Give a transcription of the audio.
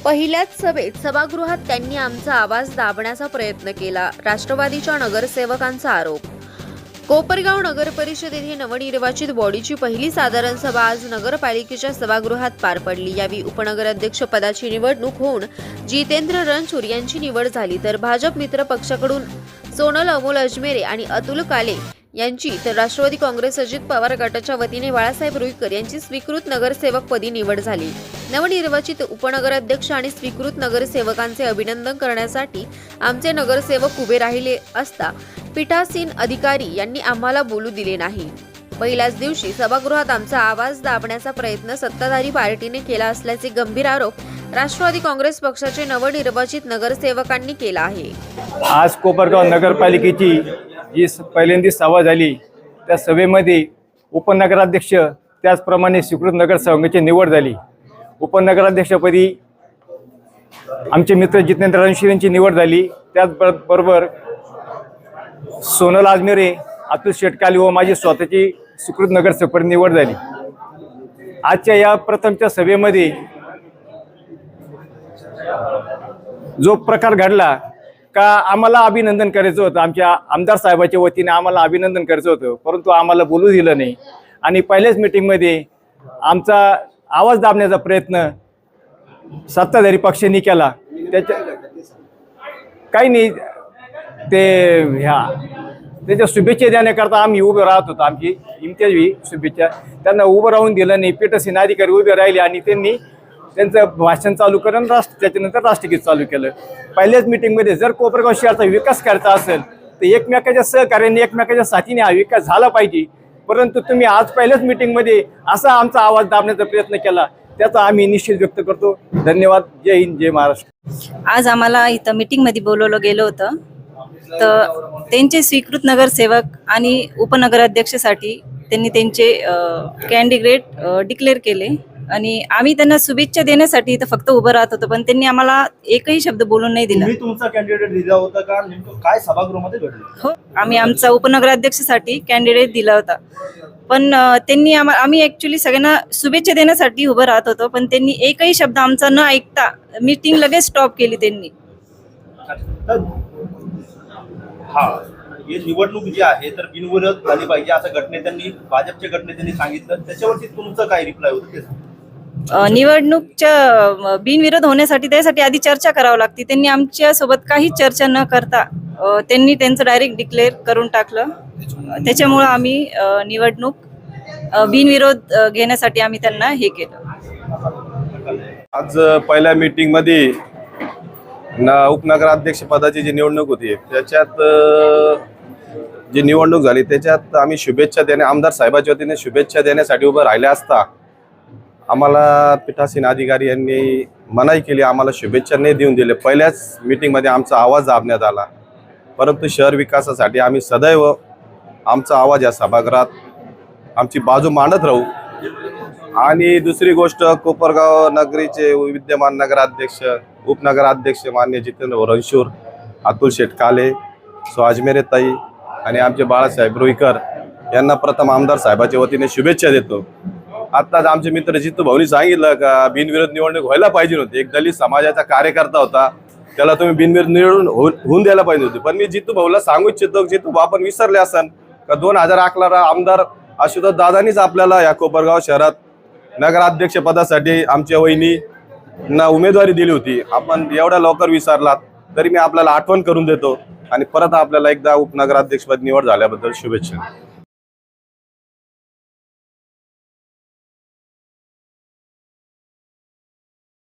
पहिल्याच सभेत सभागृहात त्यांनी आमचा आवाज दाबण्याचा प्रयत्न केला. राष्ट्रवादीच्या नगरसेवकांचा आरोप. कोपरगाव नगर परिषद येथे नवनिर्वाचित बॉडीची पहिली साधारण सभा आज नगरपालिकेच्या सभागृहात पार पडली. यावेळी उपनगराध्यक्ष पदाची निवडणूक होऊन जितेंद्र रणछोड यांची निवड झाली, तर भाजप मित्र पक्षाकडून सोनल अमोल अजमेरे आणि अतुल काले यांची, तर राष्ट्रवादी काँग्रेस अजित पवार गटाच्या वतीने बाळासाहेब रुईकर यांची स्वीकृत नगरसेवकपदी निवड झाली. नवनिर्वाचित उपनगराध्यक्ष आणि स्वीकृत नगरसेवकांचे अभिनंदन करण्यासाठी आमचे नगरसेवक उभे राहिले असता पीठासीन अधिकारी यांनी आम्हाला बोलू दिले नाही. पहिल्याच दिवशी सभागृहात आमचा आवाज दाबण्याचा प्रयत्न सत्ताधारी पार्टीने केला असल्याचे गंभीर आरोप राष्ट्रवादी काँग्रेस पक्षाचे नवनिर्वाचित नगरसेवकांनी केला आहे. आज कोपरगाव नगरपालिकेची जी पहिल्यांदी सभा झाली, त्या सभेमध्ये उपनगराध्यक्ष त्याचप्रमाणे स्वीकृत नगरसेवकांची निवड झाली. उपनगराध्यक्षपदी आमचे मित्र जितेंद्र रणछोड यांची निवड झाली. त्याचबरोबर सोनल अजमेरे, अतुल शेटकाली व माझी स्वतःची स्वीकृत नगरसेवकपदी निवड झाली. आजच्या या प्रथमच्या सभेमध्ये जो प्रकार घडला का आम्हाला अभिनंदन करायचं होतं, आमच्या आमदार साहेबाच्या वतीने आम्हाला अभिनंदन करायचं होतं, परंतु आम्हाला बोलू दिलं नाही. आणि पहिल्याच मीटिंगमध्ये आमचा आवाज दाबण्याचा प्रयत्न सत्ताधारी पक्षांनी केला. त्याच्या काही नाही, ते त्याच्या शुभेच्छा देण्याकरता आम्ही उभे राहत होतो. आमची इम्तियाजी शुभेच्छा त्यांना उभं राहून दिलं नाही. पीठासीन अधिकारी उभे राहिले आणि त्यांनी त्यांचं भाषण चालू करून त्याच्यानंतर राष्ट्रगीत चालू केलं. पहिल्याच मीटिंगमध्ये जर कोपरगाव शहराचा विकास करायचा असेल तर एकमेकाच्या सहकार्याने, एकमेकाच्या साथीने हा विकास झाला पाहिजे. परंतु तुम्ही आज पहिल्याच मीटिंगमध्ये असा आमचा आवाज दाबण्याचा प्रयत्न केला, त्याचा आम्ही निश्चित व्यक्त करतो. धन्यवाद. जय हिंद, जय महाराष्ट्र. आज आम्हाला इथं मीटिंगमध्ये बोलवलं गेलं होतं, तर त्यांचे स्वीकृत नगरसेवक आणि उपनगराध्यक्षसाठी त्यांनी त्यांचे कॅन्डिडेट डिक्लेअर केले आणि आम्ही त्यांना शुभेच्छा देण्यासाठी इथं फक्त उभं राहत होतो, पण त्यांनी आम्हाला एकही शब्द बोलून नाही दिला. तुम्ही तुमचा कॅन्डिडेट दिला होता का? नेमकं काय सभागृहामध्ये घडलं? हो, आम्ही आमचा उपनगराध्यक्षसाठी कॅन्डिडेट दिला होता, पण त्यांनी आम्ही ऍक्च्युली सगळ्यांना शुभेच्छा देण्यासाठी उभं राहत होतो, पण त्यांनी एकही शब्द आमचा न ऐकता मीटिंग लगेच स्टॉप केली त्यांनी. हा, ही निवडणूक जी आहे तर बिनविरोध झाली पाहिजे असं गटनेत्यांनी, भाजपच्या गटनेत्यांनी सांगितलं. त्याच्यावरती तुमचं काय रिप्लाय होतं ते सांगा. निवडणूकच्या बिनविरोध होण्यासाठी त्यासाठी आधी चर्चा करावी लागते. त्यांनी आमच्या सोबत काही चर्चा न करता त्यांनी त्यांचं डायरेक्ट डिक्लेअर करून टाकलं. त्याच्यामुळं आम्ही निवडणूक बिनविरोध घेण्यासाठी आम्ही त्यांना हे केलं. आज पहिल्या मीटिंगमध्ये उपनगराध्यक्ष पदाची जी निवडणूक होती, त्याच्यात जी निवडणूक झाली त्याच्यात आम्ही शुभेच्छा आमदार साहेबाच्या वतीने शुभेच्छा देण्यासाठी उभं राहिले असता आम्हाला पीठासीन अधिकारी यांनी मनाई केली, आम्हाला शुभेच्छा नाही देऊन दिले. पहिल्याच मीटिंगमध्ये आमचा आवाज दाबण्यात आला. परंतु शहर विकासासाठी आम्ही सदैव आमचा आवाज या सभागृहात आमची बाजू मांडत राहू. आणि दुसरी गोष्ट, कोपरगाव नगरीचे विद्यमान नगराध्यक्ष, उपनगराध्यक्ष मान्य जितेंद्र रणछोड, अतुल शेटकाले, अजमेरे ताई आणि आमचे बाळासाहेब रुईकर यांना प्रथम आमदार साहेबाच्या वतीने शुभेच्छा देतो. आत्ताच आमचे मित्र जितू भाऊनी सांगितलं का बिनविरोध निवडणूक व्हायला पाहिजे होती. एक दलित समाजाचा कार्यकर्ता होता, त्याला तुम्ही बिनविरोध निवडून होऊन द्यायला पाहिजे होते. पण मी जितू भाऊला सांगू इच्छितो, जितू भाऊ आपण विसरले असन का 2011 आमदार आशुतोष दादानीच आपल्याला या कोपरगाव शहरात नगराध्यक्ष पदासाठी आमच्या वहिनींना उमेदवारी दिली होती. आपण एवढ्या लवकर विसरलात तरी मी आपल्याला आठवण करून देतो आणि परत आपल्याला एकदा उपनगराध्यक्षपद निवड झाल्याबद्दल शुभेच्छा.